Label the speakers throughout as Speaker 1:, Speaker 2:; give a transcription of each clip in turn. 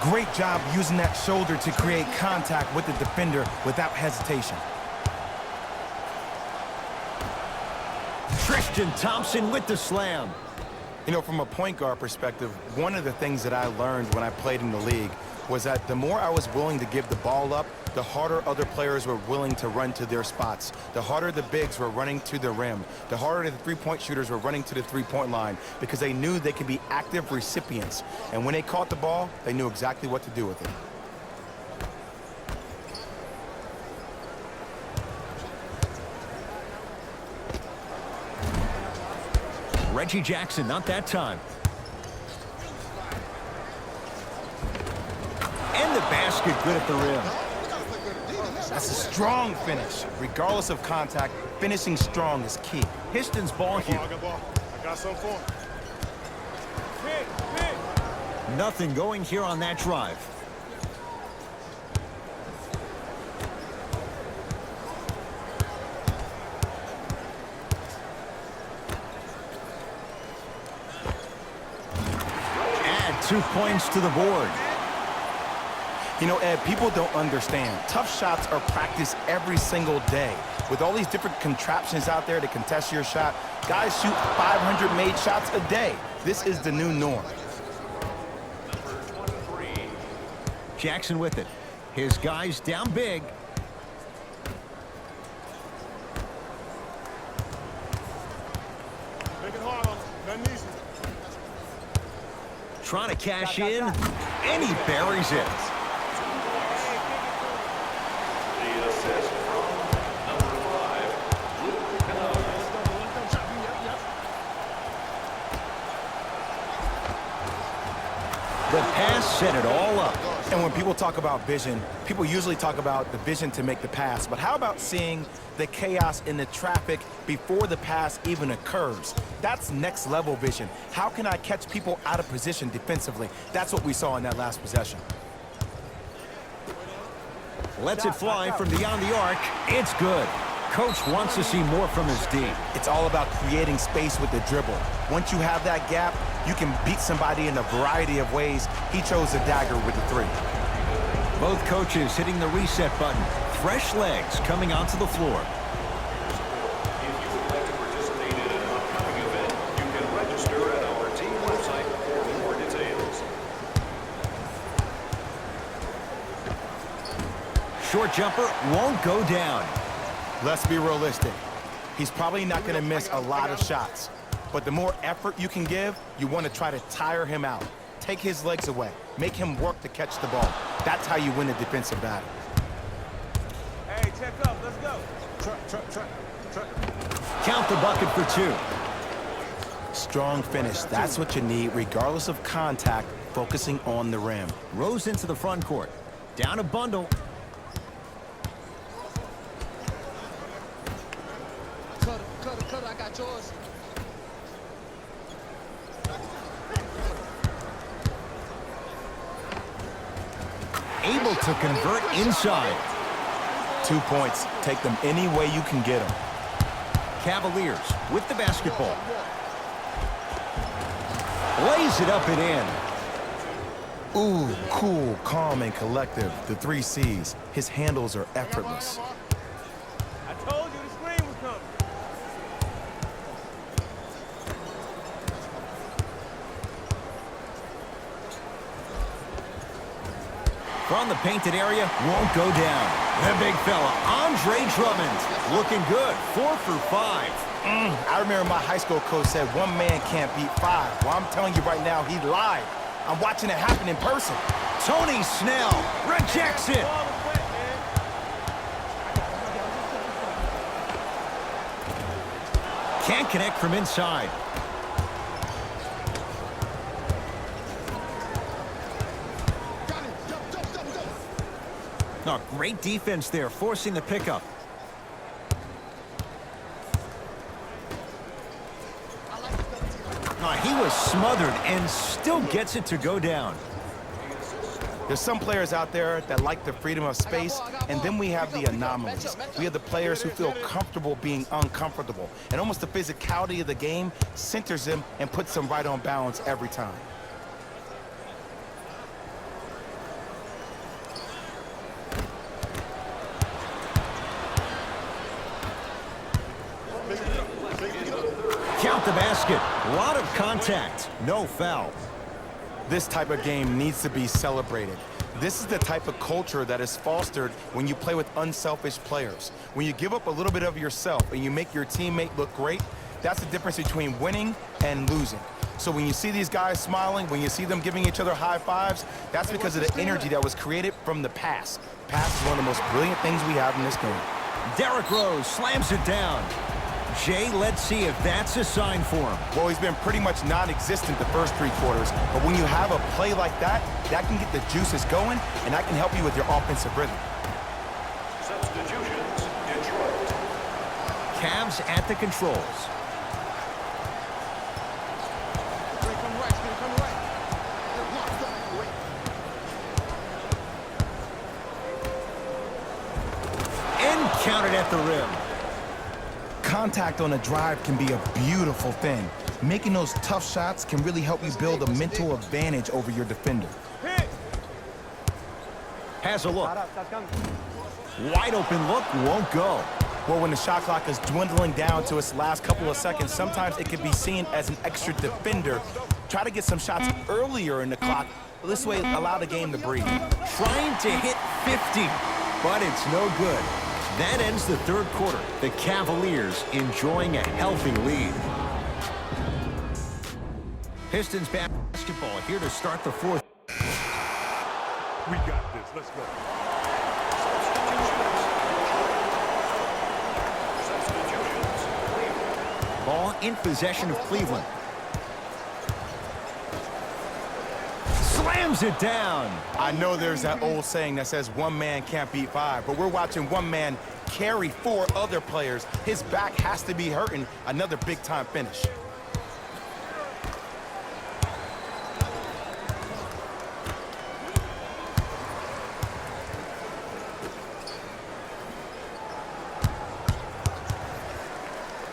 Speaker 1: Great job using that shoulder to create contact with the defender without hesitation.
Speaker 2: Tristan Thompson with the slam.
Speaker 1: You know, from a point guard perspective, one of the things that I learned when I played in the league was that the more I was willing to give the ball up, the harder other players were willing to run to their spots. The harder the bigs were running to the rim. The harder the three-point shooters were running to the three-point line because they knew they could be active recipients. And when they caught the ball, they knew exactly what to do with it.
Speaker 2: Reggie Jackson, not that time. And the basket good at the rim.
Speaker 1: That's a strong finish. Regardless of contact, finishing strong is key.
Speaker 2: Pistons ball here.
Speaker 3: I got something for him.
Speaker 2: Nothing going here on that drive. Add 2 points to the board.
Speaker 1: You know, Ed, people don't understand. Tough shots are practiced every single day. With all these different contraptions out there to contest your shot, guys shoot 500 made shots a day. This is the new norm.
Speaker 2: Jackson with it. His guys down big.
Speaker 3: Make it hard on him. Nothing easy.
Speaker 2: Trying to cash in, and he buries it. The pass set it all up.
Speaker 1: And when people talk about vision, people usually talk about the vision to make the pass. But how about seeing the chaos in the traffic before the pass even occurs? That's next level vision. How can I catch people out of position defensively? That's what we saw in that last possession.
Speaker 2: Lets it fly from beyond the arc. It's good. Coach wants to see more from his D.
Speaker 1: It's all about creating space with the dribble. Once you have that gap, you can beat somebody in a variety of ways. He chose the dagger with the three.
Speaker 2: Both coaches hitting the reset button. Fresh legs coming onto the floor.
Speaker 4: If you would like to participate in an upcoming event, you can register at our team website for more details.
Speaker 2: Short jumper won't go down.
Speaker 1: Let's be realistic. He's probably not going to miss a lot of shots. But the more effort you can give, you want to try to tire him out. Take his legs away. Make him work to catch the ball. That's how you win a defensive battle.
Speaker 3: Hey, check up. Let's go.
Speaker 2: Count the bucket for 2.
Speaker 1: Strong finish. That's what you need, regardless of contact, focusing on the rim.
Speaker 2: Rose into the front court. Down a bundle.
Speaker 5: Cutter, I got yours.
Speaker 2: Able to convert inside.
Speaker 1: 2 points. Take them any way you can get them.
Speaker 2: Cavaliers with the basketball. Lays it up and in.
Speaker 1: Ooh, cool, calm, and collective. The 3 C's. His handles are effortless.
Speaker 3: I told you the screen was coming.
Speaker 2: From the painted area, won't go down. The big fella, Andre Drummond, looking good, 4 for 5.
Speaker 1: I remember my high school coach said 1 man can't beat 5. Well, I'm telling you right now, he lied. I'm watching it happen in person.
Speaker 2: Tony Snell rejects it.
Speaker 3: Ball was wet, man.
Speaker 2: Can't connect from inside. Oh, great defense there, forcing the pickup. Oh, he was smothered and still gets it to go down.
Speaker 1: There's some players out there that like the freedom of space, and then we have the anomalies. We have the players who feel comfortable being uncomfortable, and almost the physicality of the game centers them and puts them right on balance every time.
Speaker 2: the basket. A lot of contact. No foul.
Speaker 1: This type of game needs to be celebrated. This is the type of culture that is fostered when you play with unselfish players. When you give up a little bit of yourself and you make your teammate look great, that's the difference between winning and losing. So when you see these guys smiling, when you see them giving each other high fives, that's because of the energy that was created from the pass. Pass is one of the most brilliant things we have in this game.
Speaker 2: Derrick Rose slams it down. Jay, let's see if that's a sign for him.
Speaker 1: Well, he's been pretty much non-existent the first 3 quarters, but when you have a play like that, that can get the juices going, and that can help you with your offensive rhythm.
Speaker 4: Substitutions, Detroit.
Speaker 2: Cavs at the controls.
Speaker 5: Screen come right, screen come right.
Speaker 2: And counted at the rim.
Speaker 1: Contact on a drive can be a beautiful thing. Making those tough shots can really help you build a mental advantage over your defender.
Speaker 2: Has a look. Wide open look, won't go.
Speaker 1: Well, when the shot clock is dwindling down to its last couple of seconds, sometimes it can be seen as an extra defender. Try to get some shots earlier in the clock. This way, allow the game to breathe.
Speaker 2: Trying to hit 50, but it's no good. That ends the 3rd quarter. The Cavaliers enjoying a healthy lead. Pistons basketball here to start the 4th.
Speaker 3: We got this. Let's go.
Speaker 4: Substitutions, Cleveland.
Speaker 2: Ball in possession of Cleveland. Slams it down.
Speaker 1: I know there's that old saying that says one man can't beat 5, but we're watching one man carry 4 other players. His back has to be hurting. Another big-time finish.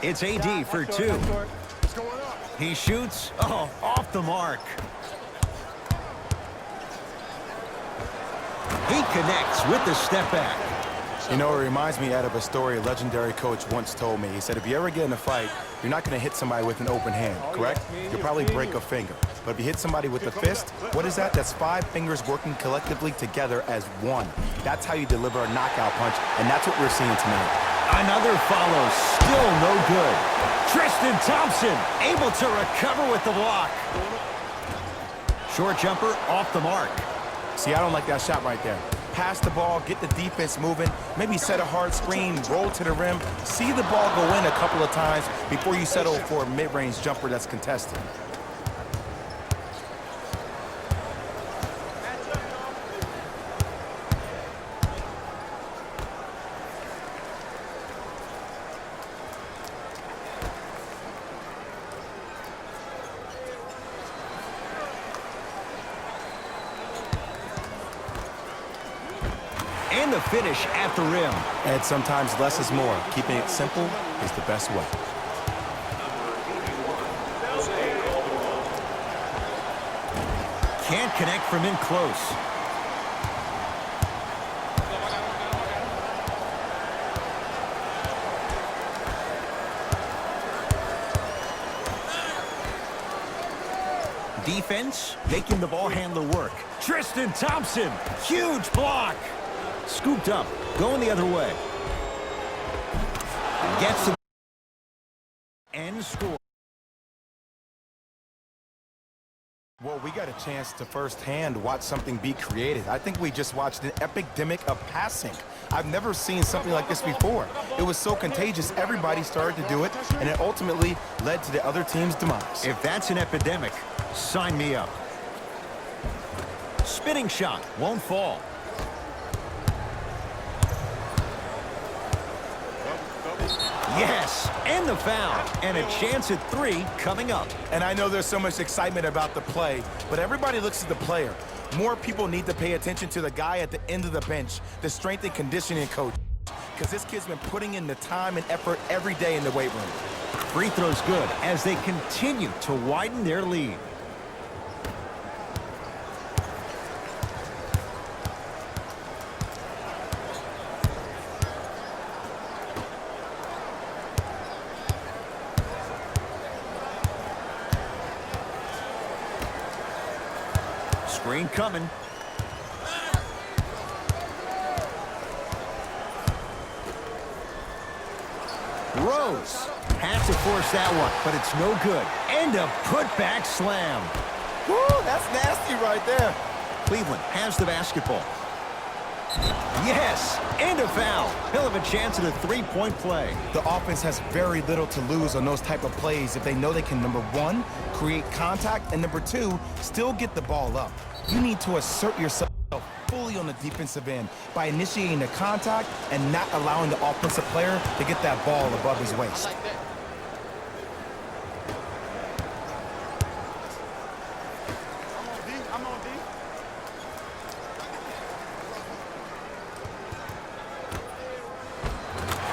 Speaker 2: It's AD for 2.
Speaker 3: What's going on?
Speaker 2: He shoots. Oh, off the mark. He connects with the step back.
Speaker 1: You know, it reminds me out of a story a legendary coach once told me. He said, if you ever get in a fight, you're not going to hit somebody with an open hand, correct? You'll probably break a finger. But if you hit somebody with a fist, what is that? That's 5 fingers working collectively together as one. That's how you deliver a knockout punch, and that's what we're seeing tonight.
Speaker 2: Another follow, still no good. Tristan Thompson able to recover with the block. Short jumper off the mark.
Speaker 1: See, I don't like that shot right there. Pass the ball, get the defense moving, maybe set a hard screen, roll to the rim, see the ball go in a couple of times before you settle for a mid-range jumper that's contested.
Speaker 2: And the finish at the rim.
Speaker 1: And sometimes less is more. Keeping it simple is the best way.
Speaker 2: Can't connect from in close. Defense making the ball handler work. Tristan Thompson, huge block. Scooped up, going the other way. Gets the and score.
Speaker 1: Well, we got a chance to firsthand watch something be created. I think we just watched an epidemic of passing. I've never seen something like this before. It was so contagious, everybody started to do it, and it ultimately led to the other team's demise.
Speaker 2: If that's an epidemic, sign me up. Spinning shot, won't fall. Yes, and the foul, and a chance at 3 coming up.
Speaker 1: And I know there's so much excitement about the play, but everybody looks at the player. More people need to pay attention to the guy at the end of the bench, the strength and conditioning coach, because this kid's been putting in the time and effort every day in the weight room.
Speaker 2: Free throws good as they continue to widen their lead. Screen coming. Rose has to force that one, but it's no good. And a putback slam.
Speaker 1: Woo, that's nasty right there.
Speaker 2: Cleveland has the basketball. Yes, and a foul. He'll have a chance at a three-point play.
Speaker 1: The offense has very little to lose on those type of plays if they know they can, number one, create contact, and number two, still get the ball up. You need to assert yourself fully on the defensive end by initiating the contact and not allowing the offensive player to get that ball above his waist.
Speaker 5: Like that. I'm on D.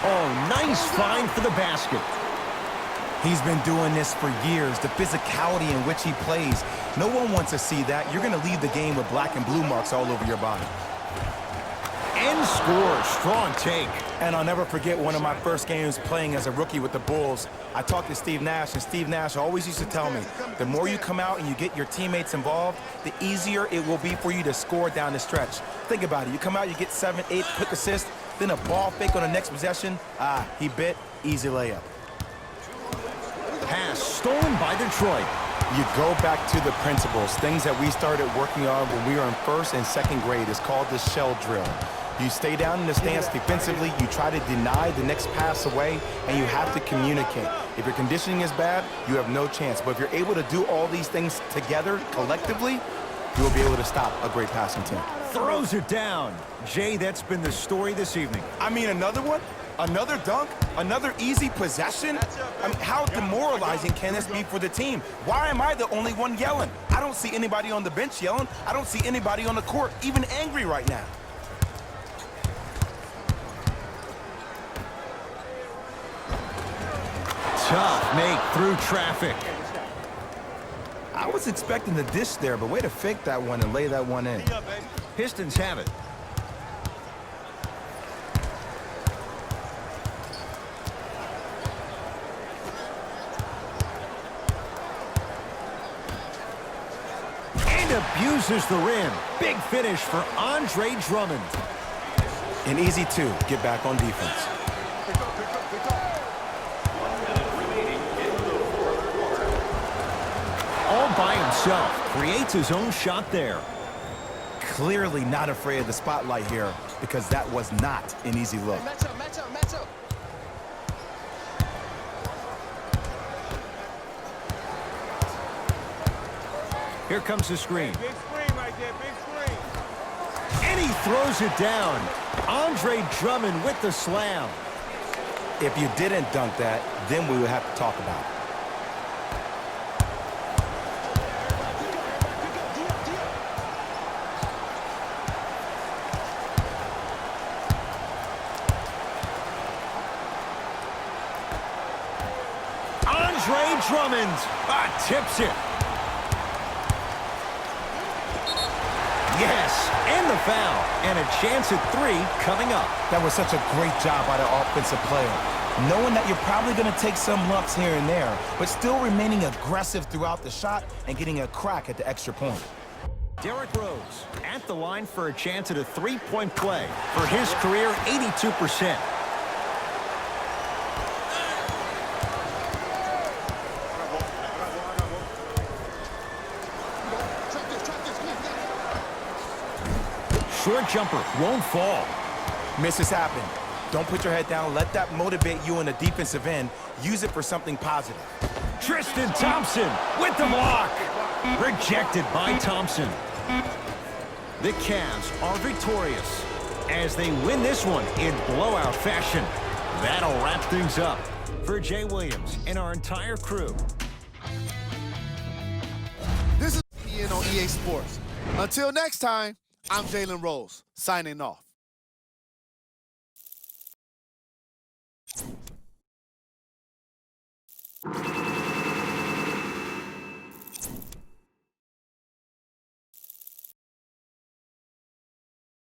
Speaker 2: Oh, nice find for the basket.
Speaker 1: He's been doing this for years, the physicality in which he plays. No one wants to see that. You're going to leave the game with black and blue marks all over your body.
Speaker 2: And scores. Strong take.
Speaker 1: And I'll never forget one of my first games playing as a rookie with the Bulls. I talked to Steve Nash, and Steve Nash always used to tell me, the more you come out and you get your teammates involved, the easier it will be for you to score down the stretch. Think about it. You come out, you get 7, 8 quick assists, then a ball fake on the next possession. He bit. Easy layup.
Speaker 2: Pass stolen by Detroit.
Speaker 1: You go back to the principles, things that we started working on when we were in first and second grade. It's called the shell drill. You stay down in the stance defensively, you try to deny the next pass away, and you have to communicate. If your conditioning is bad, you have no chance. But if you're able to do all these things together, collectively, you will be able to stop a great passing team.
Speaker 2: Throws it down. Jay, that's been the story this evening.
Speaker 1: I mean, another one? Another dunk? Another easy possession? I mean, how demoralizing can this be for the team? Why am I the only one yelling? I don't see anybody on the bench yelling. I don't see anybody on the court even angry right now.
Speaker 2: Tough make through traffic.
Speaker 1: I was expecting the dish there, but way to fake that one and lay that one in.
Speaker 2: Pistons have it. And abuses the rim. Big finish for Andre Drummond.
Speaker 1: An easy two. Get back on defense.
Speaker 2: All by himself. Creates his own shot there.
Speaker 1: Clearly not afraid of the spotlight here because that was not an easy look.
Speaker 5: Match up, match up, match up.
Speaker 2: Here comes the screen.
Speaker 3: Big screen right there, big screen.
Speaker 2: And he throws it down. Andre Drummond with the slam.
Speaker 1: If you didn't dunk that, then we would have to talk about it.
Speaker 2: Andre Drummond tips it. Yes, and the foul. And a chance at three coming up.
Speaker 1: That was such a great job by the offensive player. Knowing that you're probably going to take some lumps here and there, but still remaining aggressive throughout the shot and getting a crack at the extra point.
Speaker 2: Derrick Rose at the line for a chance at a three-point play. For his career, 82%. Short jumper won't fall.
Speaker 1: Misses happen. Don't put your head down. Let that motivate you on the defensive end. Use it for something positive.
Speaker 2: Tristan Thompson with the block. Rejected by Thompson. The Cavs are victorious as they win this one in blowout fashion. That'll wrap things up. For Jay Williams and our entire crew.
Speaker 6: This is ESPN on EA Sports. Until next time, I'm Jalen Rose, signing off.